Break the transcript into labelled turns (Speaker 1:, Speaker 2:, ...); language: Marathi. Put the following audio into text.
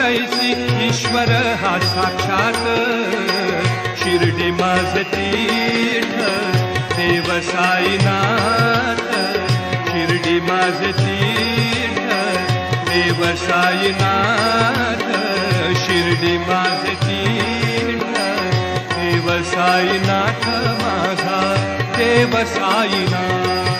Speaker 1: तैसी ईश्वर हा साक्षात शिर्डी माझे तीर्थ देव साईनाथ शिर्डी माझे तीर्थ देव साईनाथ शिर्डी माझे तीर्थ देव साईनाथ माझा देव साईनाथ